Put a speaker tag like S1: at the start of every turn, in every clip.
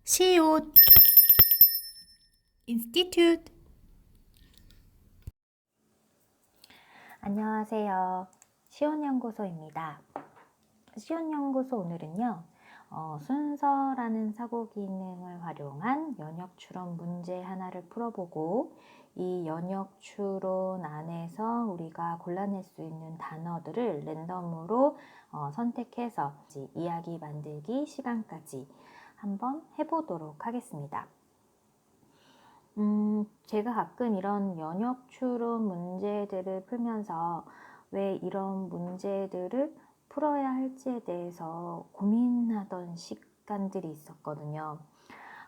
S1: 시옷 인스티튜트.
S2: 안녕하세요. 시온연구소입니다. 시온연구소 오늘은요, 순서라는 사고 기능을 활용한 연역 추론 문제 하나를 풀어보고, 이 연역 추론 안에서 우리가 골라낼 수 있는 단어들을 랜덤으로 선택해서 이야기 만들기 시간까지 한번 해보도록 하겠습니다. 제가 가끔 이런 연역 추론 문제들을 풀면서 왜 이런 문제들을 풀어야 할지에 대해서 고민하던 시간들이 있었거든요.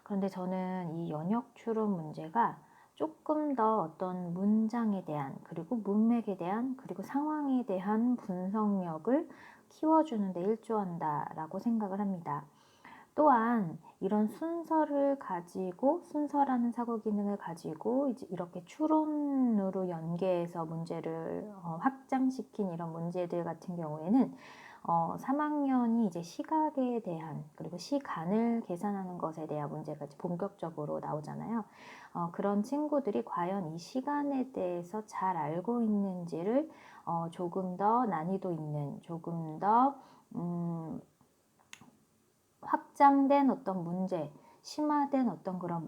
S2: 그런데 저는 이 연역 추론 문제가 조금 더 어떤 문장에 대한, 그리고 문맥에 대한, 그리고 상황에 대한 분석력을 키워주는 데 일조한다라고 생각을 합니다. 또한 이런 순서를 가지고, 순서라는 사고 기능을 가지고 이제 이렇게 추론으로 연계해서 문제를 확장시킨 이런 문제들 같은 경우에는 3학년이 이제 시각에 대한, 그리고 시간을 계산하는 것에 대한 문제가 이제 본격적으로 나오잖아요. 그런 친구들이 과연 이 시간에 대해서 잘 알고 있는지를 조금 더 난이도 있는, 조금 더 확장된 어떤 문제, 심화된 어떤 그런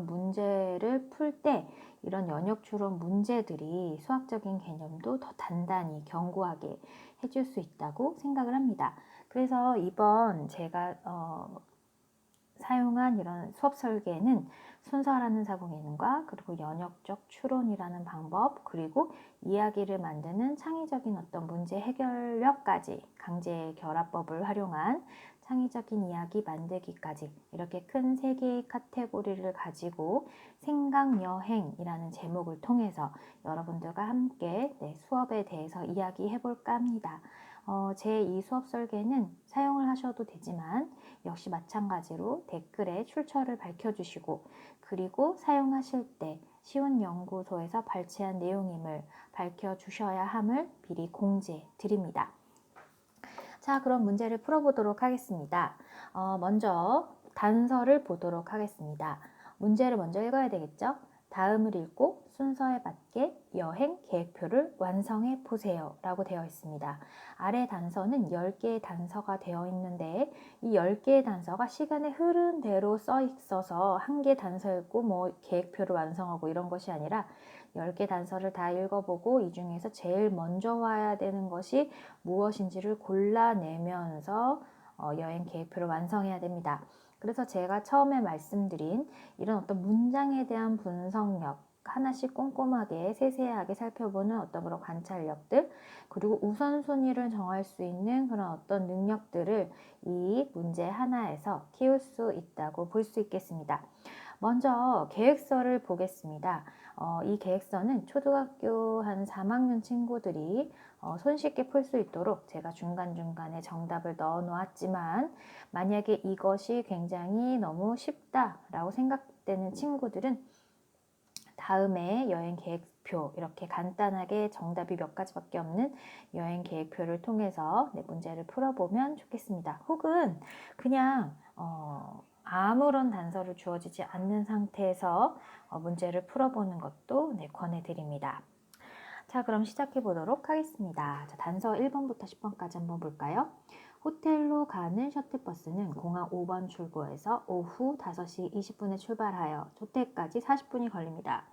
S2: 문제를 풀 때 이런 연역 추론 문제들이 수학적인 개념도 더 단단히 견고하게 해줄 수 있다고 생각을 합니다. 그래서 이번 제가 사용한 이런 수업 설계는 순서라는 사고 기능과, 그리고 연역적 추론이라는 방법, 그리고 이야기를 만드는 창의적인 어떤 문제 해결력까지, 강제 결합법을 활용한 창의적인 이야기 만들기까지, 이렇게 큰 세 개의 카테고리를 가지고 생각여행이라는 제목을 통해서 여러분들과 함께 수업에 대해서 이야기해 볼까 합니다. 제 이 수업 설계는 사용을 하셔도 되지만 역시 마찬가지로 댓글에 출처를 밝혀주시고, 그리고 사용하실 때 시온연구소에서 발췌한 내용임을 밝혀주셔야 함을 미리 공지해 드립니다. 자, 그럼 문제를 풀어보도록 하겠습니다. 먼저 단서를 보도록 하겠습니다. 문제를 먼저 읽어야 되겠죠? 다음을 읽고 순서에 맞게 여행 계획표를 완성해 보세요 라고 되어 있습니다. 아래 단서는 10개의 단서가 되어 있는데, 이 10개의 단서가 시간의 흐른 대로 써 있어서 한 개 단서 읽고 뭐 계획표를 완성하고 이런 것이 아니라 10개 단서를 다 읽어보고 이 중에서 제일 먼저 와야 되는 것이 무엇인지를 골라내면서 여행 계획표를 완성해야 됩니다. 그래서 제가 처음에 말씀드린 이런 어떤 문장에 대한 분석력, 하나씩 꼼꼼하게 세세하게 살펴보는 어떤 그런 관찰력들, 그리고 우선순위를 정할 수 있는 그런 어떤 능력들을 이 문제 하나에서 키울 수 있다고 볼 수 있겠습니다. 먼저 계획서를 보겠습니다. 이 계획서는 초등학교 한 3학년 친구들이 손쉽게 풀 수 있도록 제가 중간중간에 정답을 넣어 놓았지만, 만약에 이것이 굉장히 너무 쉽다라고 생각되는 친구들은 다음에 여행 계획표, 이렇게 간단하게 정답이 몇 가지밖에 없는 여행 계획표를 통해서 문제를 풀어보면 좋겠습니다. 혹은 그냥 아무런 단서를 주어지지 않는 상태에서 문제를 풀어보는 것도 권해드립니다. 자, 그럼 시작해 보도록 하겠습니다. 자, 단서 1번부터 10번까지 한번 볼까요? 호텔로 가는 셔틀버스는 공항 5번 출구에서 오후 5시 20분에 출발하여 호텔까지 40분이 걸립니다.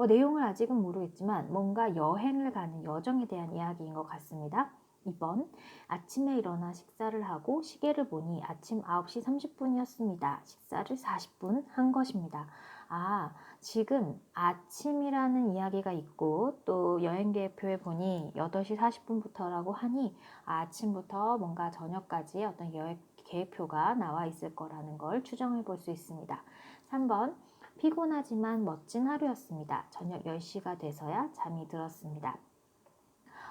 S2: 내용을 아직은 모르겠지만 뭔가 여행을 가는 여정에 대한 이야기인 것 같습니다. 2번, 아침에 일어나 식사를 하고 시계를 보니 아침 9시 30분이었습니다. 식사를 40분 한 것입니다. 지금 아침이라는 이야기가 있고 또 여행 계획표에 보니 8시 40분부터라고 하니 아침부터 뭔가 저녁까지 어떤 여행 계획표가 나와 있을 거라는 걸 추정해 볼 수 있습니다. 3번, 피곤하지만 멋진 하루였습니다. 저녁 10시가 돼서야 잠이 들었습니다.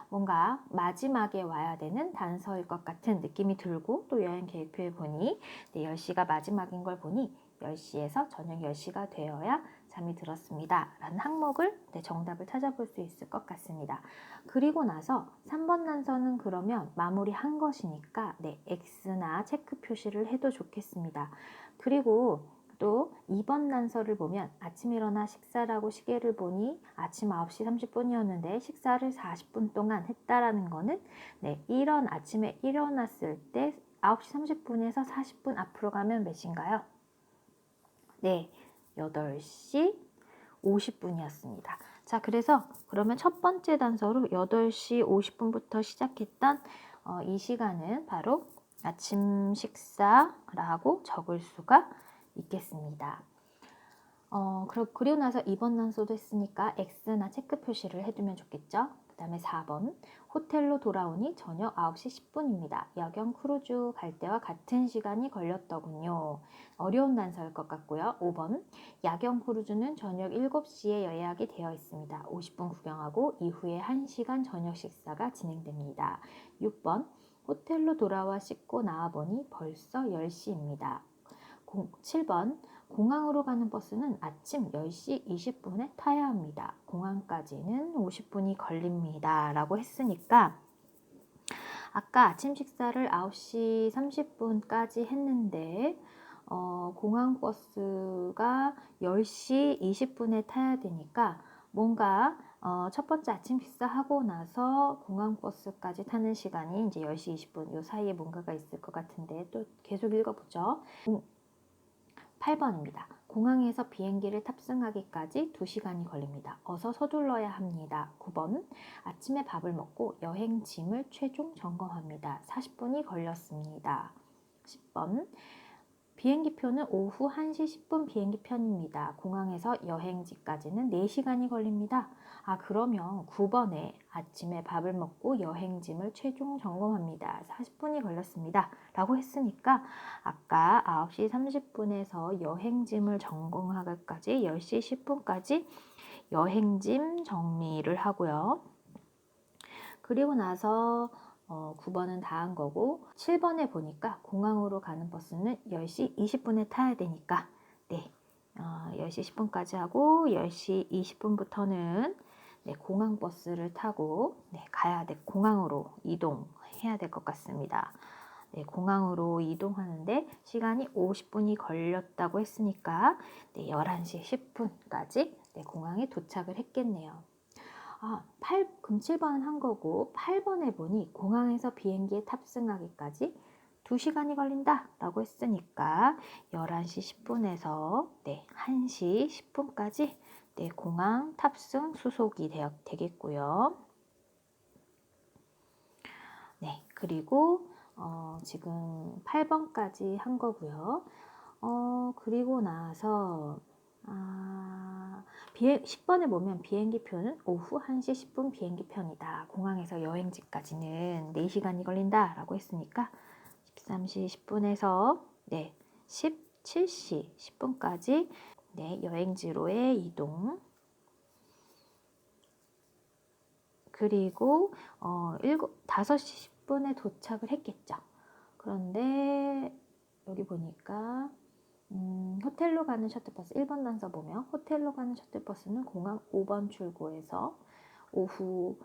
S2: 뭔가 마지막에 와야 되는 단서일 것 같은 느낌이 들고, 또 여행 계획표에 보니 10시가 마지막인 걸 보니 10시에서 저녁 10시가 되어야 잠이 들었습니다 라는 항목을 정답을 찾아볼 수 있을 것 같습니다. 그리고 나서 3번 단서는 그러면 마무리한 것이니까 X나 체크 표시를 해도 좋겠습니다. 그리고 또 2번 단서를 보면 아침 일어나 식사라고 시계를 보니 아침 9시 30분이었는데 식사를 40분 동안 했다라는 거는 네, 이런 아침에 일어났을 때 9시 30분에서 40분 앞으로 가면 몇 시인가요? 네, 8시 50분이었습니다. 자, 그래서 그러면 첫 번째 단서로 8시 50분부터 시작했던 이 시간은 바로 아침 식사라고 적을 수가 있겠습니다. 그리고 나서 2번 단서도 했으니까 X나 체크 표시를 해두면 좋겠죠. 그 다음에 4번 호텔로 돌아오니 저녁 9시 10분입니다. 야경 크루즈 갈 때와 같은 시간이 걸렸더군요. 어려운 단서일 것 같고요. 5번 야경 크루즈는 저녁 7시에 예약이 되어 있습니다. 50분 구경하고 이후에 1시간 저녁 식사가 진행됩니다. 6번 호텔로 돌아와 씻고 나와보니 벌써 10시입니다. 7번 공항으로 가는 버스는 아침 10시 20분에 타야 합니다. 공항까지는 50분이 걸립니다. 라고 했으니까 아까 아침 식사를 9시 30분까지 했는데 공항 버스가 10시 20분에 타야 되니까 뭔가 첫 번째 아침 식사하고 나서 공항 버스까지 타는 시간이 이제 10시 20분 이 사이에 뭔가가 있을 것 같은데 또 계속 읽어보죠. 8번입니다. 공항에서 비행기를 탑승하기까지 2시간이 걸립니다. 어서 서둘러야 합니다. 9번 아침에 밥을 먹고 여행 짐을 최종 점검합니다. 40분이 걸렸습니다. 10번 비행기표는 오후 1시 10분 비행기편입니다. 공항에서 여행지까지는 4시간이 걸립니다. 그러면 9번에 아침에 밥을 먹고 여행짐을 최종 점검합니다. 40분이 걸렸습니다. 라고 했으니까 아까 9시 30분에서 여행짐을 점검하기까지 10시 10분까지 여행짐 정리를 하고요. 그리고 나서 9번은 다 한 거고 7번에 보니까 공항으로 가는 버스는 10시 20분에 타야 되니까 네, 10시 10분까지 하고 10시 20분부터는 네, 공항 버스를 타고 네, 가야 돼. 공항으로 이동해야 될 것 같습니다. 네, 공항으로 이동하는데 시간이 50분이 걸렸다고 했으니까 네, 11시 10분까지 네, 공항에 도착을 했겠네요. 그럼 7번은 한 거고 8번에 보니 공항에서 비행기에 탑승하기까지 2시간이 걸린다 라고 했으니까 11시 10분에서 네, 1시 10분까지 네, 공항 탑승 수속이 되겠고요. 네, 그리고 지금 8번까지 한 거고요. 그리고 나서 10번에 보면 비행기표는 오후 1시 10분 비행기편이다. 공항에서 여행지까지는 4시간이 걸린다 라고 했으니까 13시 10분에서 네, 17시 10분까지 네, 여행지로의 이동 그리고 5시 10분에 도착을 했겠죠. 그런데 여기 보니까 호텔로 가는 셔틀버스 1번 단서 보면 호텔로 가는 셔틀버스는 공항 5번 출구에서 오후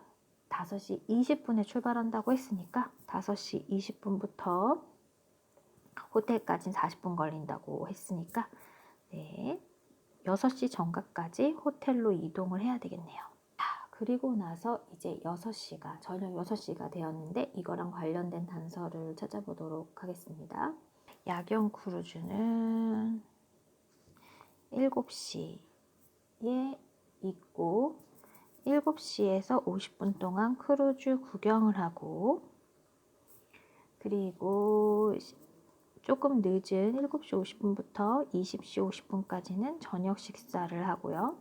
S2: 5시 20분에 출발한다고 했으니까 5시 20분부터 호텔까지 40분 걸린다고 했으니까 네, 6시 정각까지 호텔로 이동을 해야 되겠네요. 그리고 나서 이제 6시가 저녁 6시가 되었는데 이거랑 관련된 단서를 찾아보도록 하겠습니다. 야경 크루즈는 7시에 있고 7시에서 50분 동안 크루즈 구경을 하고 그리고 조금 늦은 7시 50분부터 20시 50분까지는 저녁 식사를 하고요.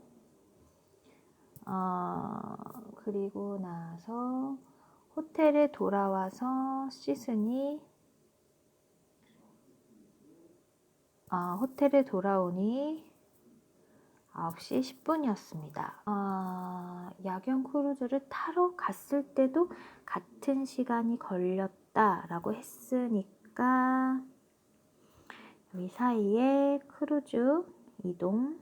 S2: 그리고 나서 호텔에 돌아와서 씻으니 호텔에 돌아오니 9시 10분이었습니다. 야경 크루즈를 타러 갔을 때도 같은 시간이 걸렸다라고 했으니까 이 사이에 크루즈 이동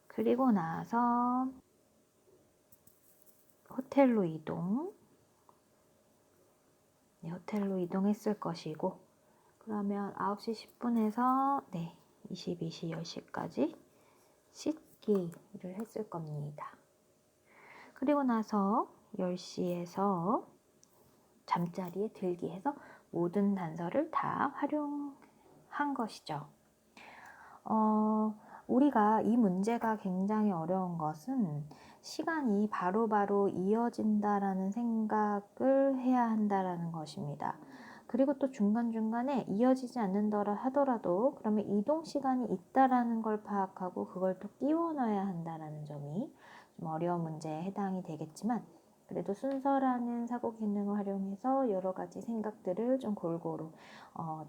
S2: 그리고 나서 호텔로 이동 네, 호텔로 이동했을 것이고 그러면 9시 10분에서 22시 10시까지 씻기를 했을 겁니다. 그리고 나서 10시에서 잠자리에 들기 해서 모든 단서를 다 활용한 것이죠. 우리가 이 문제가 굉장히 어려운 것은 시간이 바로바로 이어진다라는 생각을 해야 한다라는 것입니다. 그리고 또 중간중간에 이어지지 않는다라 하더라도 그러면 이동 시간이 있다라는 걸 파악하고 그걸 또 끼워 넣어야 한다라는 점이 좀 어려운 문제에 해당이 되겠지만, 그래도 순서라는 사고 기능을 활용해서 여러 가지 생각들을 좀 골고루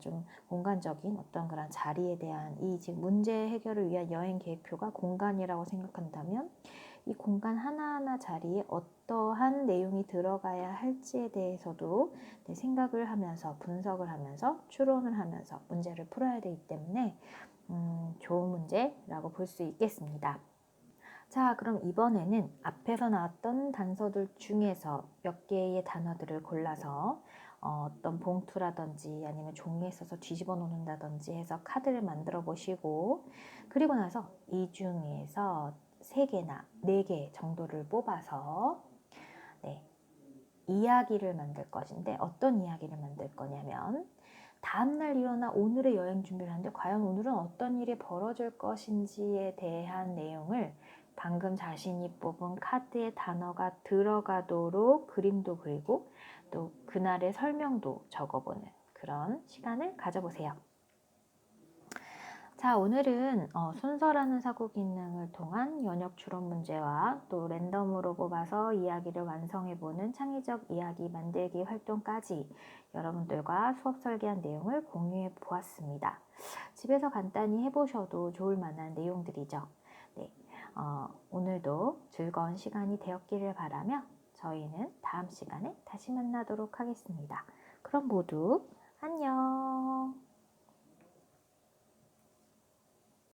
S2: 좀 공간적인 어떤 그런 자리에 대한 이 지금 문제 해결을 위한 여행 계획표가 공간이라고 생각한다면, 이 공간 하나하나 자리에 어떠한 내용이 들어가야 할지에 대해서도 생각을 하면서 분석을 하면서 추론을 하면서 문제를 풀어야 되기 때문에 좋은 문제라고 볼 수 있겠습니다. 자, 그럼 이번에는 앞에서 나왔던 단서들 중에서 몇 개의 단어들을 골라서 어떤 봉투라든지 아니면 종이에 써서 뒤집어 놓는다든지 해서 카드를 만들어 보시고, 그리고 나서 이 중에서 3개나 4개 정도를 뽑아서 이야기를 만들 것인데, 어떤 이야기를 만들 거냐면 다음날 일어나 오늘의 여행 준비를 하는데 과연 오늘은 어떤 일이 벌어질 것인지에 대한 내용을 방금 자신이 뽑은 카드에 단어가 들어가도록 그림도 그리고 또 그날의 설명도 적어보는 그런 시간을 가져보세요. 자, 오늘은 순서라는 사고 기능을 통한 연역 추론 문제와 또 랜덤으로 뽑아서 이야기를 완성해보는 창의적 이야기 만들기 활동까지 여러분들과 수업 설계한 내용을 공유해 보았습니다. 집에서 간단히 해보셔도 좋을 만한 내용들이죠. 오늘도 즐거운 시간이 되었기를 바라며 저희는 다음 시간에 다시 만나도록 하겠습니다. 그럼 모두 안녕!